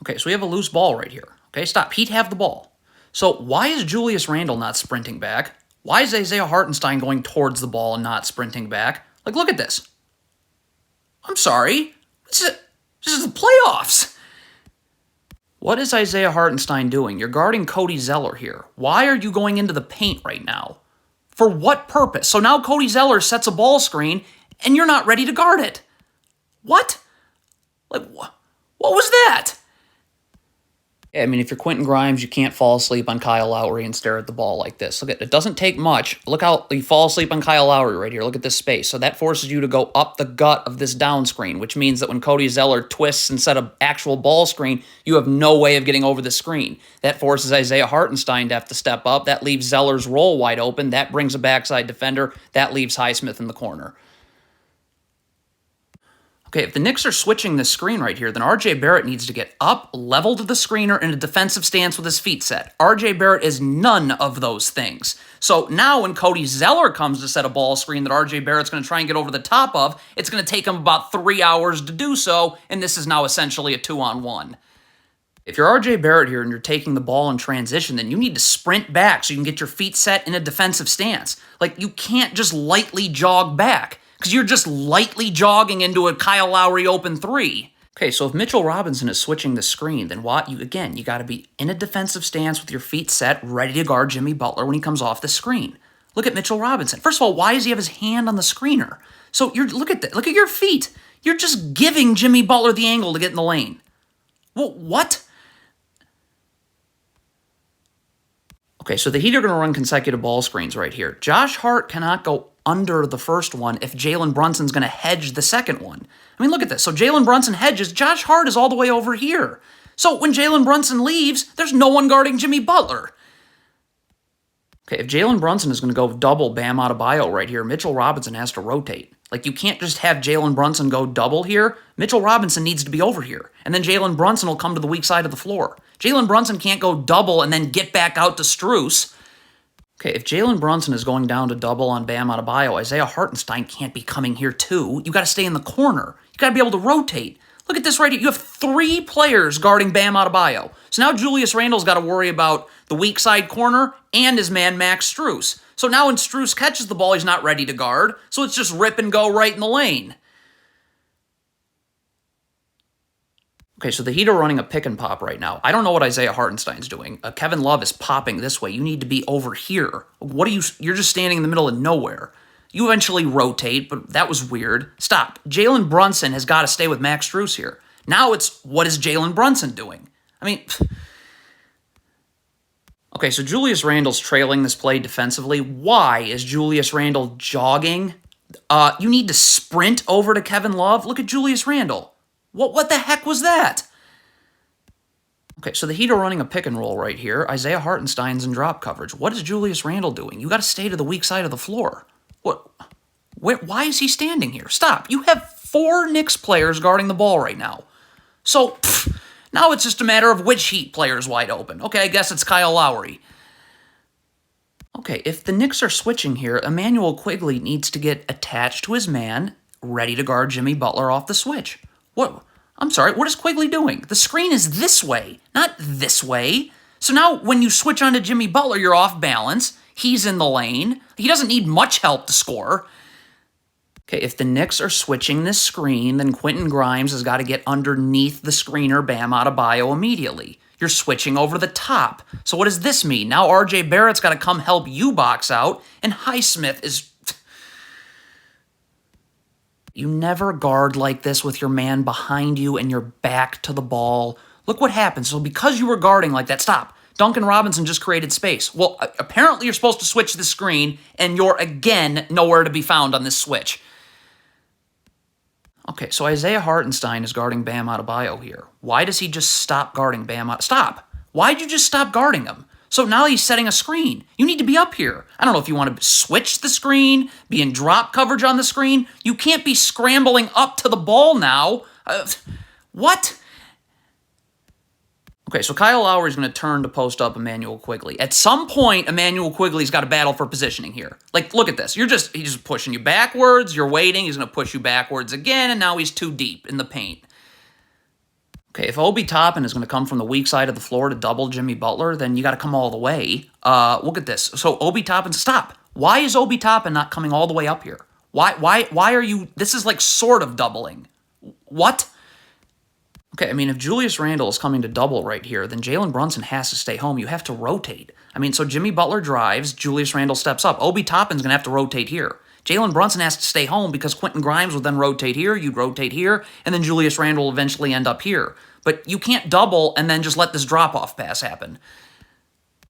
Okay, so we have a loose ball right here. Okay, stop. He'd have the ball. So why is Julius Randle not sprinting back? Why is Isaiah Hartenstein going towards the ball and not sprinting back? Like, look at this. I'm sorry. This is the playoffs. What is Isaiah Hartenstein doing? You're guarding Cody Zeller here. Why are you going into the paint right now? For what purpose? So now Cody Zeller sets a ball screen, and you're not ready to guard it. What? Like, what was that? I mean, if you're Quentin Grimes, you can't fall asleep on Kyle Lowry and stare at the ball like this. Look at it. Doesn't take much. Look how you fall asleep on Kyle Lowry right here. Look at this space. So that forces you to go up the gut of this down screen, which means that when Cody Zeller twists and set an actual ball screen, you have no way of getting over the screen. That forces Isaiah Hartenstein to have to step up. That leaves Zeller's roll wide open. That brings a backside defender. That leaves Highsmith in the corner. Okay, if the Knicks are switching this screen right here, then R.J. Barrett needs to get up, level to the screener, in a defensive stance with his feet set. R.J. Barrett is none of those things. So now when Cody Zeller comes to set a ball screen that R.J. Barrett's going to try and get over the top of, it's going to take him about 3 hours to do so, and this is now essentially a 2-on-1. If you're R.J. Barrett here and you're taking the ball in transition, then you need to sprint back so you can get your feet set in a defensive stance. Like, you can't just lightly jog back, because you're just lightly jogging into a Kyle Lowry open three. Okay, so if Mitchell Robinson is switching the screen, then you got to be in a defensive stance with your feet set, ready to guard Jimmy Butler when he comes off the screen. Look at Mitchell Robinson. First of all, why does he have his hand on the screener? So look at that. Look at your feet. You're just giving Jimmy Butler the angle to get in the lane. Well, what? Okay, so the Heat are going to run consecutive ball screens right here. Josh Hart cannot go under the first one if Jalen Brunson's going to hedge the second one. I mean, look at this. So Jalen Brunson hedges. Josh Hart is all the way over here. So when Jalen Brunson leaves, there's no one guarding Jimmy Butler. Okay, if Jalen Brunson is going to go double Bam Adebayo right here, Mitchell Robinson has to rotate. Like, you can't just have Jalen Brunson go double here. Mitchell Robinson needs to be over here. And then Jalen Brunson will come to the weak side of the floor. Jalen Brunson can't go double and then get back out to Strus. Okay, if Jalen Brunson is going down to double on Bam Adebayo, Isaiah Hartenstein can't be coming here too. You got to stay in the corner. You got to be able to rotate. Look at this right here. You have 3 players guarding Bam Adebayo. So now Julius Randle's got to worry about the weak side corner and his man Max Strus. So now when Strus catches the ball, he's not ready to guard. So it's just rip and go right in the lane. Okay, so the Heat are running a pick and pop right now. I don't know what Isaiah Hartenstein's doing. Kevin Love is popping this way. You need to be over here. You're just standing in the middle of nowhere. You eventually rotate, but that was weird. Stop. Jalen Brunson has got to stay with Max Strus here. Now it's, what is Jalen Brunson doing? I mean, okay, so Julius Randle's trailing this play defensively. Why is Julius Randle jogging? You need to sprint over to Kevin Love. Look at Julius Randle. What the heck was that? Okay, so the Heat are running a pick and roll right here. Isaiah Hartenstein's in drop coverage. What is Julius Randle doing? You got to stay to the weak side of the floor. Why is he standing here? Stop. You have 4 Knicks players guarding the ball right now. So, now it's just a matter of which Heat player is wide open. Okay, I guess it's Kyle Lowry. Okay, if the Knicks are switching here, Emmanuel Quigley needs to get attached to his man, ready to guard Jimmy Butler off the switch. What? I'm sorry, what is Quigley doing? The screen is this way, not this way. So now when you switch onto Jimmy Butler, you're off balance. He's in the lane. He doesn't need much help to score. Okay, if the Knicks are switching this screen, then Quentin Grimes has got to get underneath the screener Bam Adebayo immediately. You're switching over the top. So what does this mean? Now R.J. Barrett's got to come help you box out, and Highsmith is... You never guard like this with your man behind you and your back to the ball. Look what happens. So because you were guarding like that, stop. Duncan Robinson just created space. Well, apparently you're supposed to switch the screen, and you're, again, nowhere to be found on this switch. Okay, so Isaiah Hartenstein is guarding Bam Adebayo here. Why does he just stop guarding Bam Adebayo? Stop. Why'd you just stop guarding him? So now he's setting a screen. You need to be up here. I don't know if you want to switch the screen, be in drop coverage on the screen. You can't be scrambling up to the ball now. What? Okay, so Kyle Lowry is going to turn to post up Emmanuel Quigley. At some point, Emmanuel Quigley's got to battle for positioning here. Like, look at this. He's just pushing you backwards. You're waiting. He's going to push you backwards again, and now he's too deep in the paint. Okay, if Obi Toppin is going to come from the weak side of the floor to double Jimmy Butler, then you got to come all the way. Look at this. So Obi Toppin, stop. Why is Obi Toppin not coming all the way up here? Why are you? This is like sort of doubling. What? Okay, I mean, if Julius Randle is coming to double right here, then Jalen Brunson has to stay home. You have to rotate. I mean, so Jimmy Butler drives, Julius Randle steps up. Obi Toppin's going to have to rotate here. Jalen Brunson has to stay home because Quentin Grimes will then rotate here, you'd rotate here, and then Julius Randle will eventually end up here. But you can't double and then just let this drop-off pass happen.